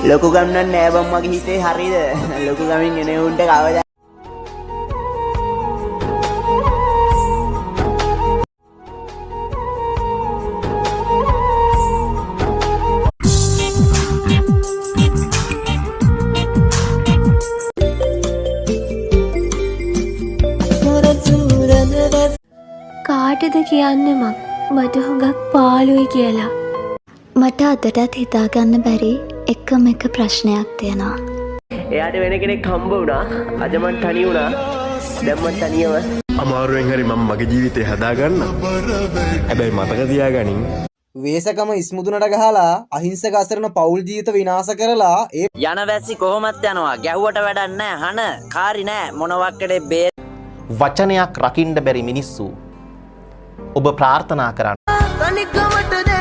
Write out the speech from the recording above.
ලොකු ගම්නන් නෑ බම් මගේ හිතේ හරිද? ලොකු ගමින් එන උන්ට කවදා කාටද කියන්නේ මට හුඟක් පාළුයි කියලා. මට අදටත් හිතාගන්න බැරි එකම එක ප්‍රශ්නයක් තියෙනවා. එයාට වෙන කෙනෙක් හම්බ වුණා. අද මං තනි වුණා. දැන් මං තනියම. අමාරුවෙන් හරි මම මගේ ජීවිතේ හදාගන්න. හැබැයි මතක තියාගනින්. වේසකම ඉස්මුදුනට ගහලා අහිංසක අසරණ පෞල් ජීවිත විනාශ කරලා ඒ යන වැසි කොහොමත් යනවා. ගැහුවට වැඩක් නැහැ. හන කාරි නැහැ. මොනවක්කඩේ බේ වචනයක් රකින්න බැරි මිනිස්සු ඔබ ප්‍රාර්ථනා කරන්න.